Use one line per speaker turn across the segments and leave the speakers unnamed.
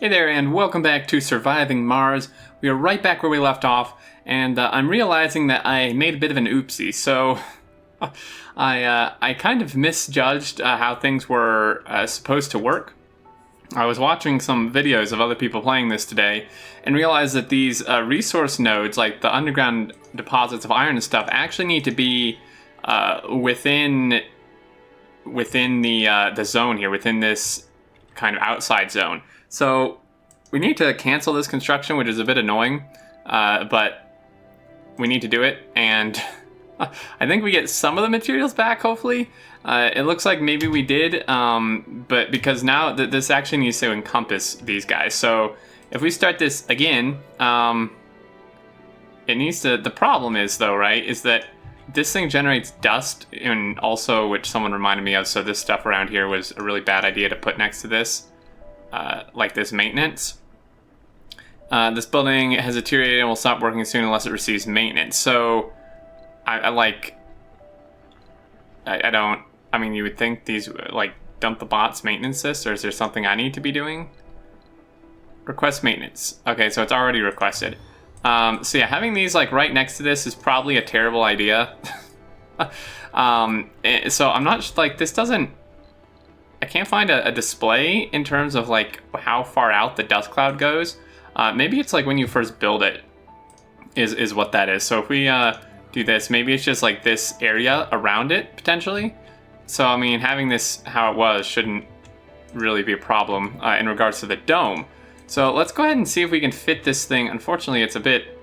Hey there, and welcome back to Surviving Mars. We are right back where we left off, and I'm realizing that I made a bit of an oopsie. So I kind of misjudged how things were supposed to work. I was watching some videos of other people playing this today and realized that these resource nodes, like the underground deposits of iron and stuff, actually need to be within the zone here, within this kind of outside zone. So we need to cancel this construction, which is a bit annoying, but we need to do it. And I think we get some of the materials back, hopefully. It looks like maybe we did, but because now this actually needs to encompass these guys. So if we start this again, it needs to, the problem is though, right, is that this thing generates dust, and also, which someone reminded me of, so this stuff around here was a really bad idea to put next to this. Like this maintenance. This building has deteriorated and will stop working soon unless it receives maintenance. So, I mean, you would think these, like, dump the bots maintenance this, or is there something I need to be doing? Request maintenance. Okay, so it's already requested. So yeah, having these, like, right next to this is probably a terrible idea. So I'm not, like, this doesn't, I can't find a display in terms of like how far out the dust cloud goes. Maybe it's like when you first build it is what that is. So if we do this, maybe it's just like this area around it potentially. So I mean, having this how it was shouldn't really be a problem in regards to the dome. So let's go ahead and see if we can fit this thing. Unfortunately, it's a bit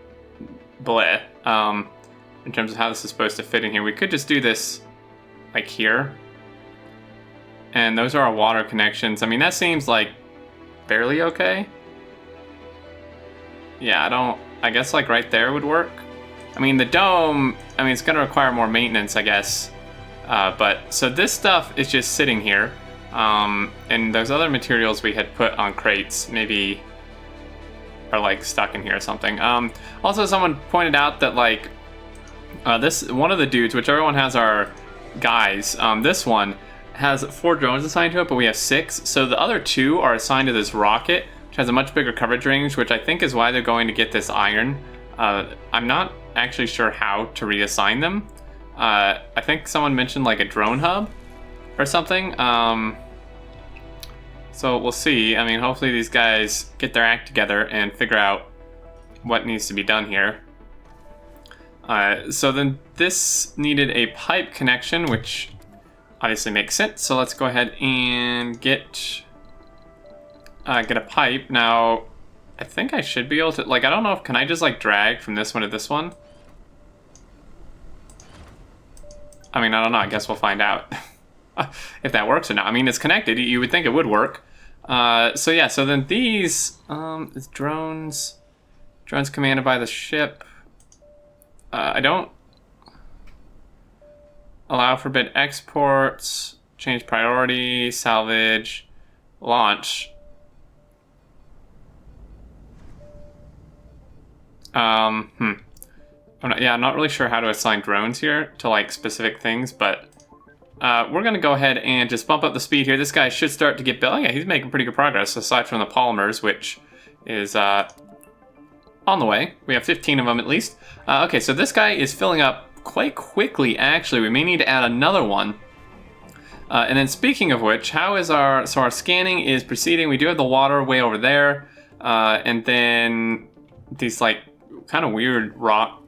bleh in terms of how this is supposed to fit in here. We could just do this like here. And those are our water connections. I mean, that seems like barely okay. Yeah, I guess like right there would work. I mean, the dome, I mean, it's gonna require more maintenance, I guess. But, so this stuff is just sitting here. And those other materials we had put on crates maybe are like stuck in here or something. Also, someone pointed out that like, one of the dudes, whichever one has our guys, this one has 4 drones assigned to it, but we have 6. So the other 2 are assigned to this rocket, which has a much bigger coverage range, which I think is why they're going to get this iron. I'm not actually sure how to reassign them. I think someone mentioned like a drone hub or something. So we'll see. I mean, hopefully these guys get their act together and figure out what needs to be done here. So then this needed a pipe connection, which obviously makes sense. So let's go ahead and get a pipe. Now, I think I should be able to, like, I don't know if, can I just like drag from this one to this one? I mean, I don't know. I guess we'll find out if that works or not. I mean, it's connected. You would think it would work. So yeah, so then these, is drones commanded by the ship. I don't allow forbid exports, change priority, salvage, launch. I'm not really sure how to assign drones here to like specific things, but we're gonna go ahead and just bump up the speed here. This guy should start to get built. Yeah, he's making pretty good progress aside from the polymers, which is on the way. We have 15 of them at least. Okay, so this guy is filling up quite quickly, actually. We may need to add another one. And then speaking of which, how is our scanning is proceeding. We do have the water way over there. And then these like kind of weird rock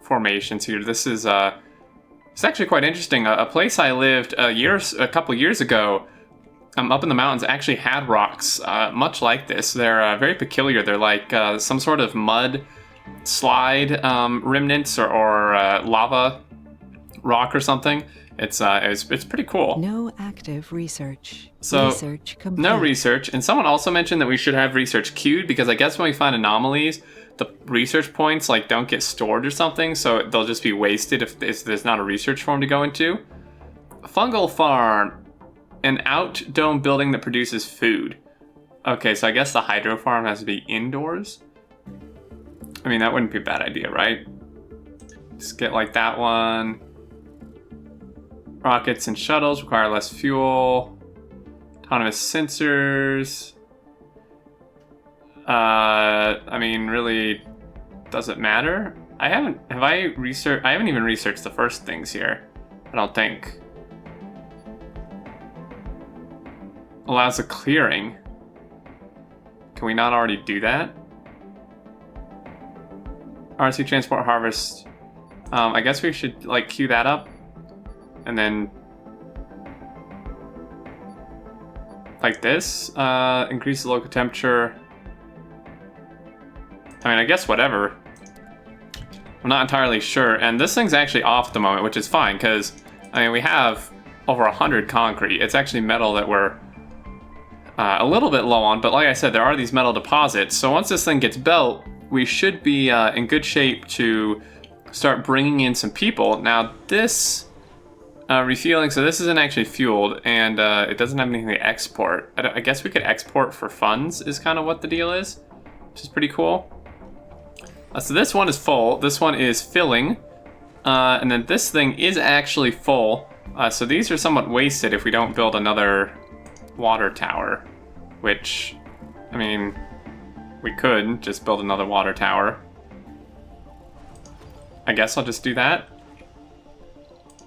formations here. This is it's actually quite interesting. A place I lived a couple years ago, up in the mountains, actually had rocks much like this. They're very peculiar. They're like some sort of mud slide remnants or lava rock or something. It's pretty cool.
No active research.
So
research complete.
No research. And someone also mentioned that we should have research queued, because I guess when we find anomalies, the research points like don't get stored or something, so they'll just be wasted if there's not a research form to go into. Fungal farm, an out-dome building that produces food. Okay, so I guess the hydro farm has to be indoors. I mean, that wouldn't be a bad idea, right? Just get like that one. Rockets and shuttles require less fuel. Autonomous sensors. I mean, really, does it matter? I haven't even researched the first things here. I don't think. Allows a clearing. Can we not already do that? RC transport harvest. I guess we should like queue that up. And then like this, increase the local temperature. I mean, I guess whatever. I'm not entirely sure. And this thing's actually off at the moment, which is fine, because, I mean, we have over 100 concrete. It's actually metal that we're a little bit low on, but like I said, there are these metal deposits. So once this thing gets built, we should be in good shape to start bringing in some people. Now, this refueling, so this isn't actually fueled, and it doesn't have anything to export. I guess we could export for funds is kind of what the deal is, which is pretty cool. So this one is full, this one is filling, and then this thing is actually full. So these are somewhat wasted if we don't build another water tower, which, I mean, we could just build another water tower. I guess I'll just do that.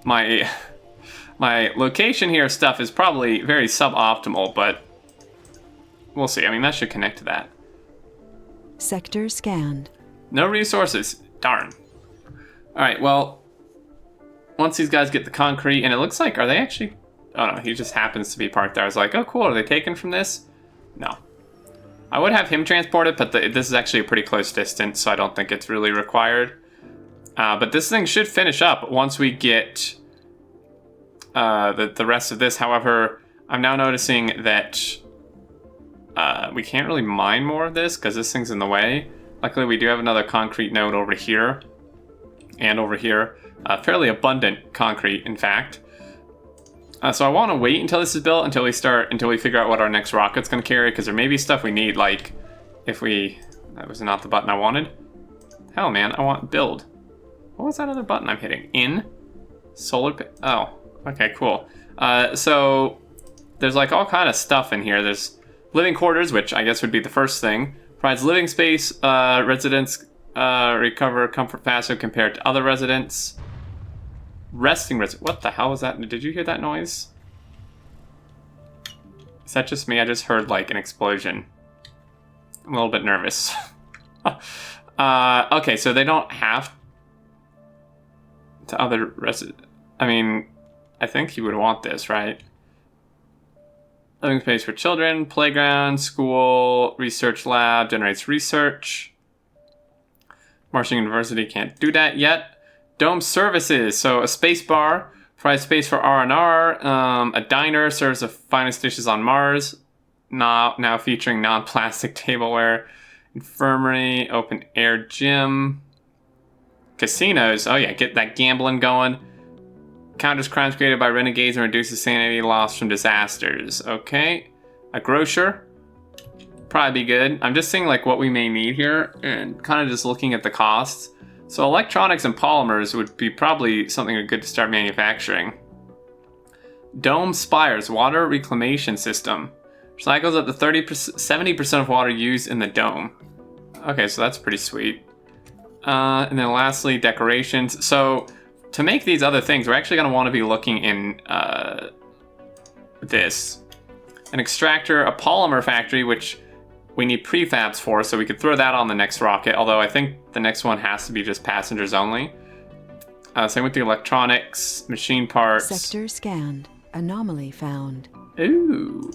My location here stuff is probably very suboptimal, but we'll see. I mean, that should connect to that.
Sector scanned.
No resources. Darn. Alright, well, once these guys get the concrete, and it looks like, are they actually... Oh no, he just happens to be parked there. I was like, oh cool, are they taken from this? No. I would have him transported, but this is actually a pretty close distance, so I don't think it's really required. But this thing should finish up once we get the rest of this. However, I'm now noticing that we can't really mine more of this because this thing's in the way. Luckily, we do have another concrete node over here and over here. Fairly abundant concrete, in fact. So I want to wait until this is built, until we figure out what our next rocket's going to carry, because there may be stuff we need, like if we... That was not the button I wanted. Hell, man, I want build. What was that other button I'm hitting? In? Solar... Oh, okay, cool. So there's like all kind of stuff in here. There's living quarters, which I guess would be the first thing. Provides living space. Residents recover comfort faster compared to other residents. Resting what the hell was that? Did you hear that noise? Is that just me? I just heard like an explosion. I'm a little bit nervous. Okay, so they don't have to other residents. I mean, I think you would want this, right? Living space for children, playground, school, research lab, generates research. Martian University can't do that yet. Dome services, so a space bar provides space for R&R. A diner serves the finest dishes on Mars. Now featuring non-plastic tableware. Infirmary, open air gym. Casinos, oh yeah, get that gambling going. Counters crimes created by renegades and reduces sanity loss from disasters. Okay. A grocer. Probably be good. I'm just seeing like what we may need here and kind of just looking at the costs. So electronics and polymers would be probably something good to start manufacturing. Dome spires, water reclamation system. Recycles up to 70% of water used in the dome. Okay, so that's pretty sweet. And then lastly, decorations. So to make these other things, we're actually going to want to be looking in this. An extractor, a polymer factory, which we need prefabs for, so we could throw that on the next rocket, although I think the next one has to be just passengers only. Same with the electronics, machine parts.
Sector scanned. Anomaly found.
Ooh.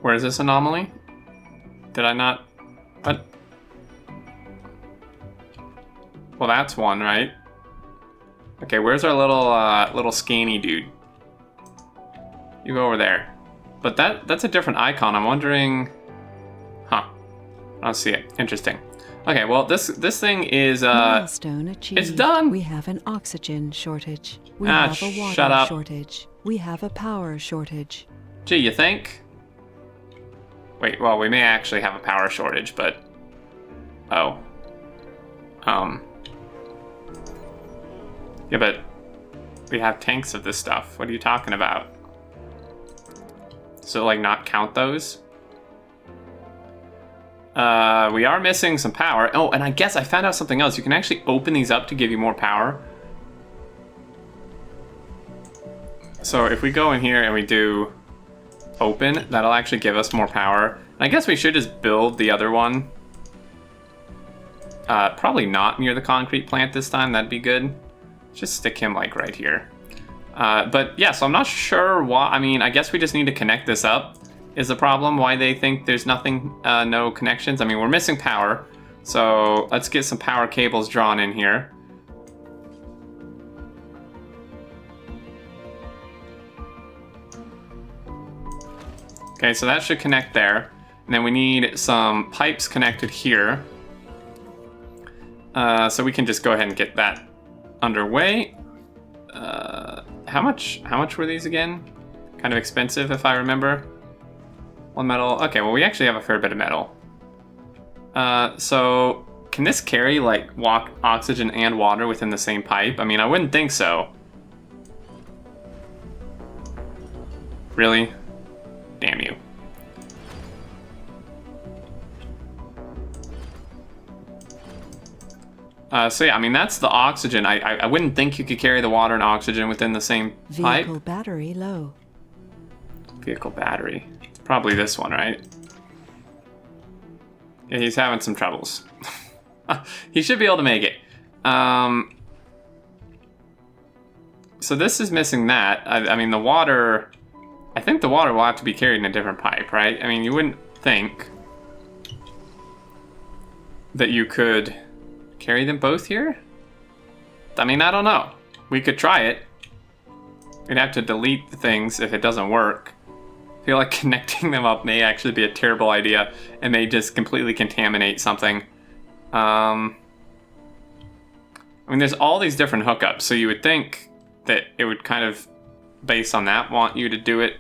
Where is this anomaly? Did I not... What? Well, that's one, right? Okay, where's our little scanny dude? You go over there. But that's a different icon. I'm wondering... Huh. I don't see it. Interesting. Okay, well, this thing is...
Milestone achieved.
It's done!
We have an oxygen shortage. We have a water shortage. We have a power shortage.
Gee, you think? Wait, well, we may actually have a power shortage, but... Oh. Yeah, but... We have tanks of this stuff. What are you talking about? So like not count those. We are missing some power. Oh, and I guess I found out something else. You can actually open these up to give you more power. So if we go in here and we do open, that'll actually give us more power. And I guess we should just build the other one. Probably not near the concrete plant this time. That'd be good. Just stick him like right here. But yeah, so I'm not sure why. I mean, I guess we just need to connect this up is the problem. Why they think there's nothing, no connections. I mean, we're missing power. So let's get some power cables drawn in here. Okay, so that should connect there. And then we need some pipes connected here. So we can just go ahead and get that underway. How much were these again? Kind of expensive if I remember. One metal. Okay, well we actually have a fair bit of metal. So can this carry like oxygen and water within the same pipe? I mean, I wouldn't think so. Really? Damn you. So yeah, I mean, that's the oxygen. I wouldn't think you could carry the water and oxygen within the same pipe.
Vehicle battery low.
Vehicle battery. It's probably this one, right? Yeah, he's having some troubles. He should be able to make it. So this is missing that. I mean, the water... I think the water will have to be carried in a different pipe, right? I mean, you wouldn't think that you could carry them both here? I mean, I don't know. We could try it. We'd have to delete the things if it doesn't work. I feel like connecting them up may actually be a terrible idea and may just completely contaminate something. I mean, there's all these different hookups, so you would think that it would kind of, based on that, want you to do it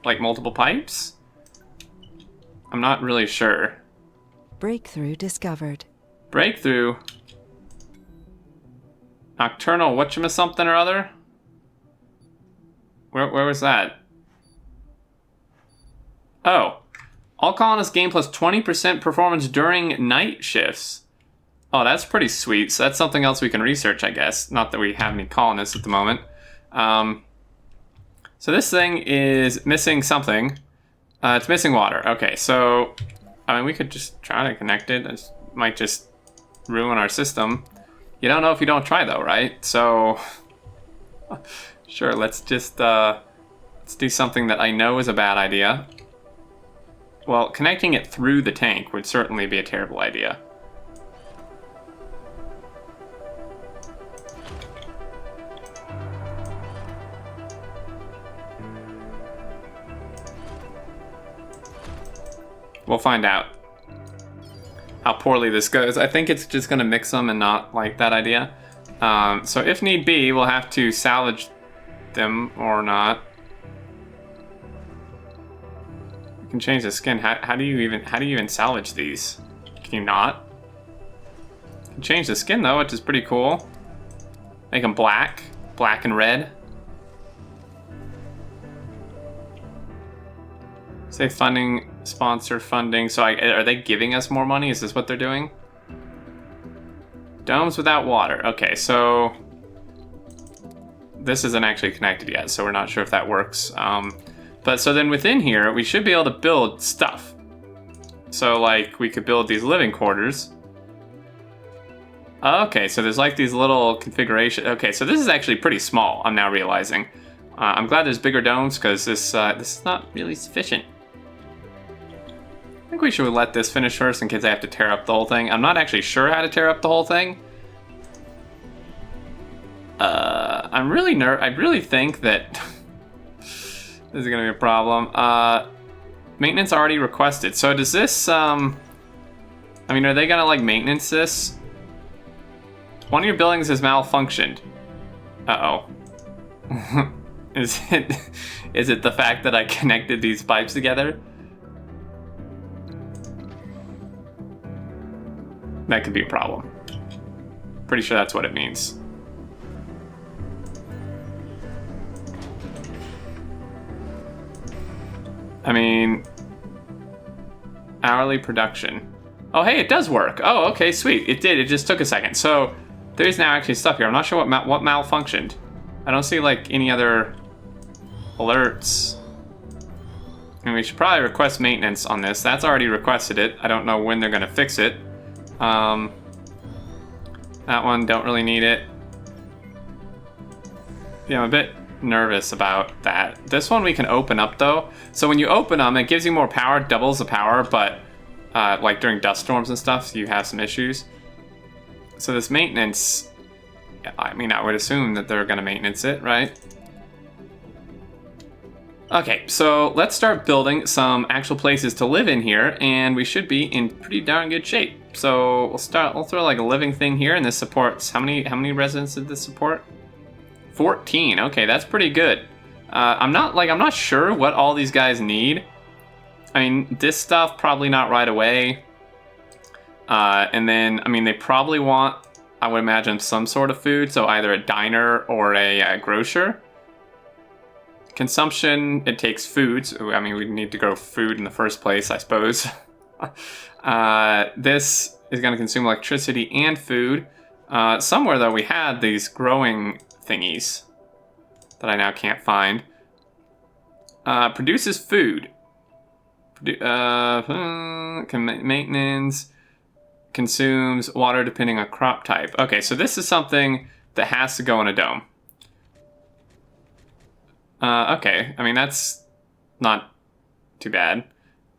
like multiple pipes? I'm not really sure.
Breakthrough discovered.
Breakthrough? Nocturnal whatchamasomething or other? Where was that? Oh. All colonists gain plus 20% performance during night shifts. Oh, that's pretty sweet. So that's something else we can research, I guess. Not that we have any colonists at the moment. So this thing is missing something. It's missing water. Okay, so... I mean, we could just try to connect it. It might just ruin our system. You don't know if you don't try, though, right? So... Sure, let's just... let's do something that I know is a bad idea. Well, connecting it through the tank would certainly be a terrible idea. We'll find out how poorly this goes. I think it's just going to mix them and not like that idea. So if need be, we'll have to salvage them or not. You can change the skin. How do you even salvage these? Can you not? You can change the skin though, which is pretty cool. Make them black and red. Say funding, sponsor funding. So are they giving us more money? Is this what they're doing? Domes without water. Okay, so this isn't actually connected yet, so we're not sure if that works. But so then within here, we should be able to build stuff. So like we could build these living quarters. Okay, so there's like these little configurations. Okay, so this is actually pretty small, I'm now realizing. I'm glad there's bigger domes because this is not really sufficient. I think we should let this finish first in case I have to tear up the whole thing. I'm not actually sure how to tear up the whole thing. I really think that this is gonna be a problem. Maintenance already requested. So does this, I mean, are they gonna like maintenance this? One of your buildings has malfunctioned. Uh-oh. Is it the fact that I connected these pipes together? That could be a problem. Pretty sure that's what it means. I mean, hourly production. Oh, hey, it does work. Oh, okay, sweet. It did. It just took a second. So there's now actually stuff here. I'm not sure what malfunctioned. I don't see like any other alerts. And we should probably request maintenance on this. That's already requested it. I don't know when they're going to fix it. That one, don't really need it. Yeah, I'm a bit nervous about that. This one we can open up though. So when you open them, it gives you more power, doubles the power, but like during dust storms and stuff, you have some issues. So this maintenance, I mean, I would assume that they're going to maintenance it, right? Okay, so let's start building some actual places to live in here, and we should be in pretty darn good shape. So we'll throw like a living thing here, and this supports, how many residents did this support? 14, okay, that's pretty good. I'm not sure what all these guys need. I mean, this stuff, probably not right away. And then, I mean, they probably want, I would imagine, some sort of food, so either a diner or a grocer. Consumption, it takes food, so, I mean, we need to grow food in the first place, I suppose. This is going to consume electricity and food. Somewhere, though, we had these growing thingies that I now can't find. Produces food. Maintenance. Consumes water depending on crop type. Okay, so this is something that has to go in a dome. Okay, I mean, that's not too bad.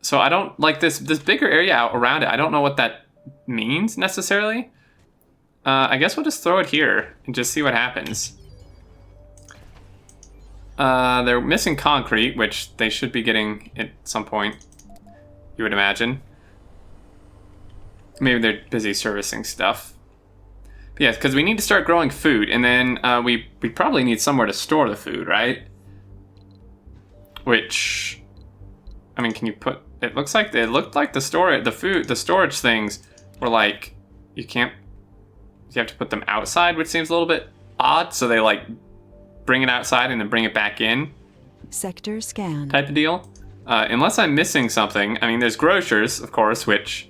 So I don't like this bigger area out around it. I don't know what that means necessarily. I guess we'll just throw it here and just see what happens. They're missing concrete, which they should be getting at some point, you would imagine. Maybe they're busy servicing stuff. But yes, because we need to start growing food, and then we probably need somewhere to store the food, right? Which, I mean, can you put? It looked like the storage things were like you have to put them outside, which seems a little bit odd. So they like bring it outside and then bring it back in.
Sector scan. Type
of deal. Unless I'm missing something. I mean, there's grocers, of course, which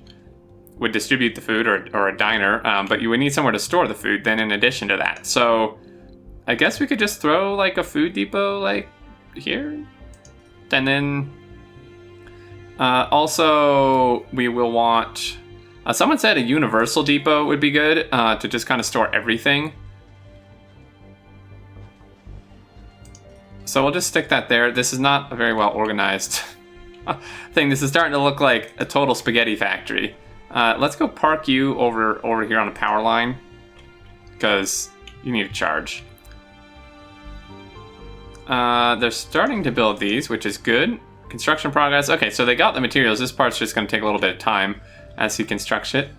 would distribute the food, or a diner, but you would need somewhere to store the food then in addition to that. So I guess we could just throw like a food depot like here. And then also we will want, someone said a universal depot would be good to just kind of store everything. So we'll just stick that there. This is not a very well organized thing. This is starting to look like a total spaghetti factory. Let's go park you over here on a power line, because you need a charge. They're starting to build these, which is good. Construction progress. Okay, so they got the materials. This part's just going to take a little bit of time as he constructs it.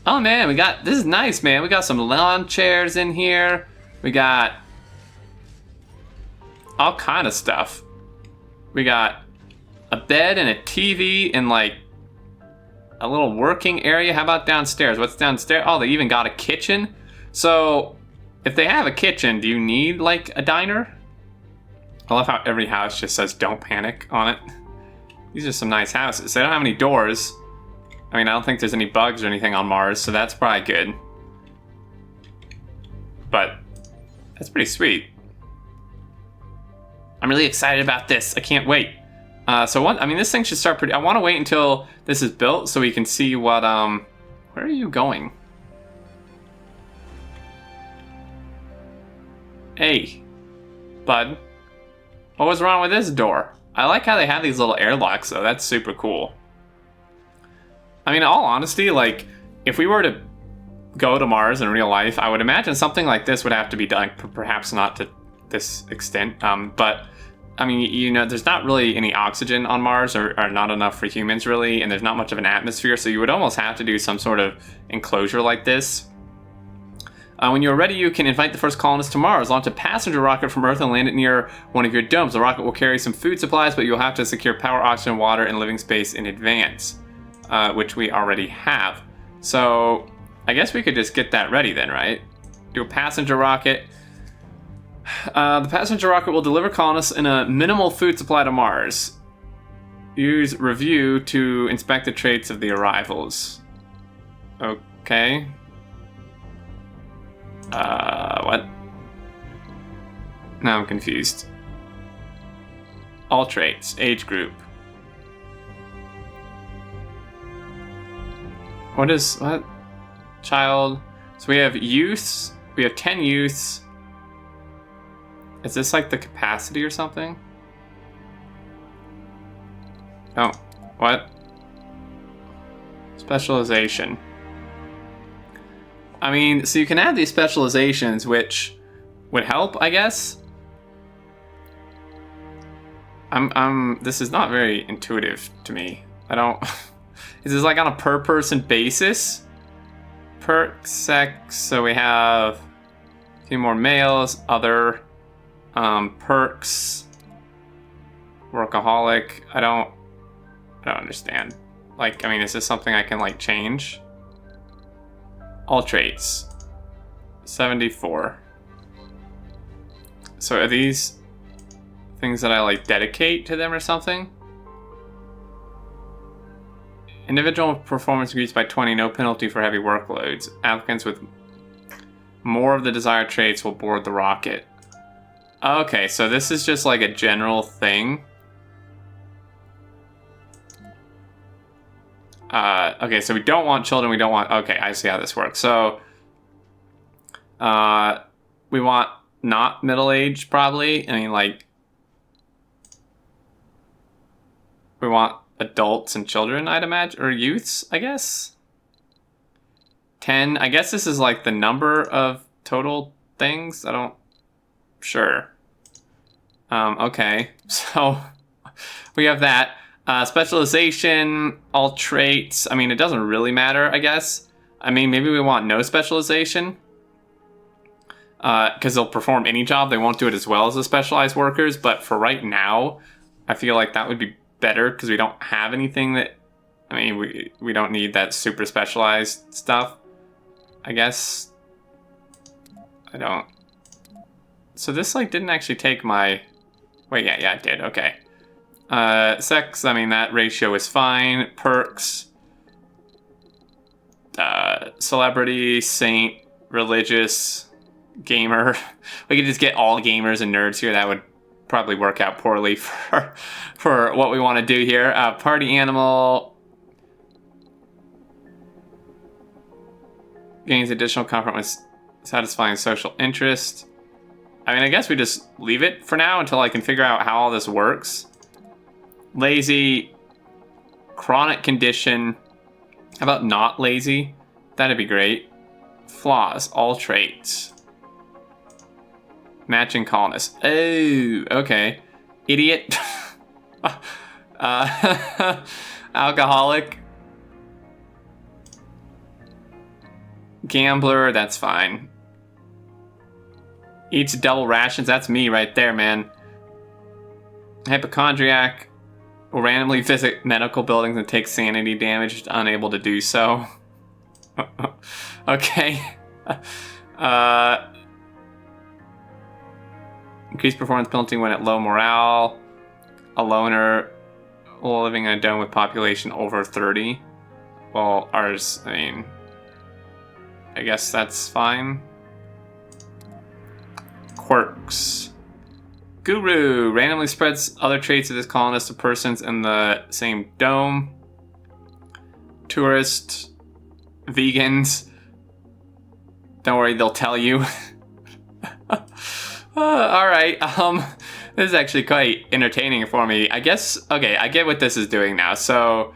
Oh man, this is nice, man. We got some lawn chairs in here. We got all kind of stuff. We got a bed and a TV and like a little working area. How about downstairs? What's downstairs? Oh, they even got a kitchen. So if they have a kitchen, do you need like a diner? I love how every house just says "Don't panic" on it. These are some nice houses. They don't have any doors. I mean, I don't think there's any bugs or anything on Mars, so that's probably good. But that's pretty sweet. I'm really excited about this. I can't wait. I mean, this thing should start I want to wait until this is built so we can see what, where are you going? Hey, bud. What was wrong with this door? I like how they have these little airlocks, though. That's super cool. I mean, in all honesty, like, if we were to go to Mars in real life, I would imagine something like this would have to be done, perhaps not to this extent, but I mean, you know, there's not really any oxygen on Mars, or not enough for humans, really, and there's not much of an atmosphere, so you would almost have to do some sort of enclosure like this. When you're ready, you can invite the first colonists to Mars. Launch a passenger rocket from Earth and land it near one of your domes. The rocket will carry some food supplies, but you'll have to secure power, oxygen, water, and living space in advance, which we already have. So I guess we could just get that ready then, right? Do a passenger rocket. The passenger rocket will deliver colonists in a minimal food supply to Mars. Use review to inspect the traits of the arrivals. Okay. What? Now I'm confused. All traits, age group. What? Child. So we have youths. We have 10 youths. Is this like the capacity or something? Oh, what? Specialization. I mean, so you can add these specializations, which would help, I guess. This is not very intuitive to me. I don't. Is this like on a per person basis? Perk, sex, so we have a few more males, other perks, workaholic. I don't understand. Like, I mean, is this something I can like change? All traits, 74. So are these things that I like dedicate to them or something? Individual performance increased by 20, no penalty for heavy workloads. Applicants with more of the desired traits will board the rocket. Okay, so this is just like a general thing. Okay, so we don't want children, we don't want... Okay, I see how this works. So, we want not middle-aged, probably. I mean, like... We want adults and children, I'd imagine. Or youths, I guess? 10. I guess this is like the number of total things. I don't... Sure. Okay. So, we have that. Specialization, all traits. I mean, it doesn't really matter, I guess. I mean, maybe we want no specialization. Because they'll perform any job. They won't do it as well as the specialized workers. But for right now, I feel like that would be better. Because we don't have anything that... I mean, we don't need that super specialized stuff. I guess. I don't... So this, like, didn't actually take my... Wait, yeah, it did. Okay. Sex, I mean, that ratio is fine. Perks. Celebrity, saint, religious, gamer. We could just get all gamers and nerds here. That would probably work out poorly for what we want to do here. Party animal. Gains additional comfort with satisfying social interest. I mean, I guess we just leave it for now until I can figure out how all this works. Lazy, chronic condition. How about not lazy? That'd be great. Flaws, all traits. Matching colonists. Oh, okay. Idiot. Alcoholic. Gambler, that's fine. Eats double rations, that's me right there, man. Hypochondriac. Will randomly visit medical buildings and take sanity damage, unable to do so. Okay. Increased performance penalty when at low morale. A loner living in a dome with population over 30. Well, ours, I mean... I guess that's fine. Quirks. Guru randomly spreads other traits of this colonist to persons in the same dome. Tourist. Vegans. Don't worry, they'll tell you. Alright, this is actually quite entertaining for me. I guess, okay, I get what this is doing now. So,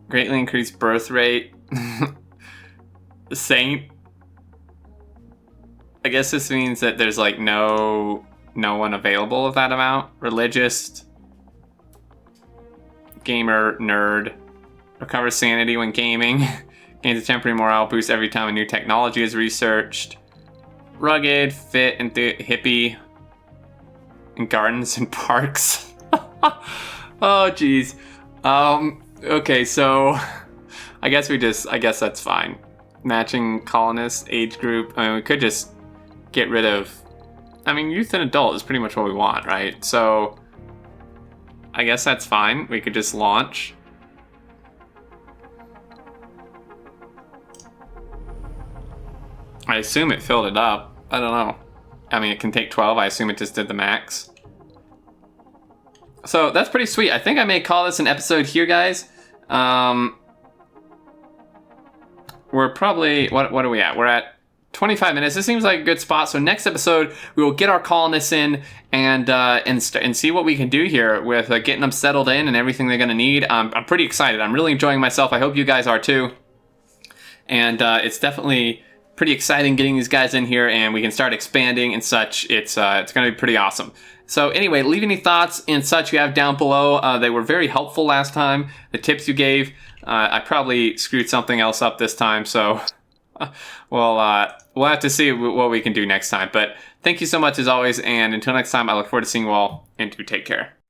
greatly increased birth rate. Saint. I guess this means that there's like no one available of that amount. Religious. Gamer, nerd. Recovers sanity when gaming. Gains a temporary morale boost every time a new technology is researched. Rugged, fit, and hippie. And gardens and parks. Oh, jeez. Okay, so I guess that's fine. Matching colonists, age group. I mean, we could just get rid of I mean, youth and adult is pretty much what we want, right? So I guess that's fine. We could just launch. I assume it filled it up. I don't know. I mean, it can take 12. I assume it just did the max. So that's pretty sweet. I think I may call this an episode here, guys. We're probably, what are we at? We're at 25 minutes. This seems like a good spot. So next episode, we will get our colonists in and see what we can do here with getting them settled in and everything they're going to need. I'm pretty excited. I'm really enjoying myself. I hope you guys are too. And it's definitely pretty exciting getting these guys in here, and we can start expanding and such. It's going to be pretty awesome. So anyway, leave any thoughts and such you have down below. They were very helpful last time. The tips you gave. I probably screwed something else up this time, so we'll have to see what we can do next time. But thank you so much as always, and until next time, I look forward to seeing you all, and do take care.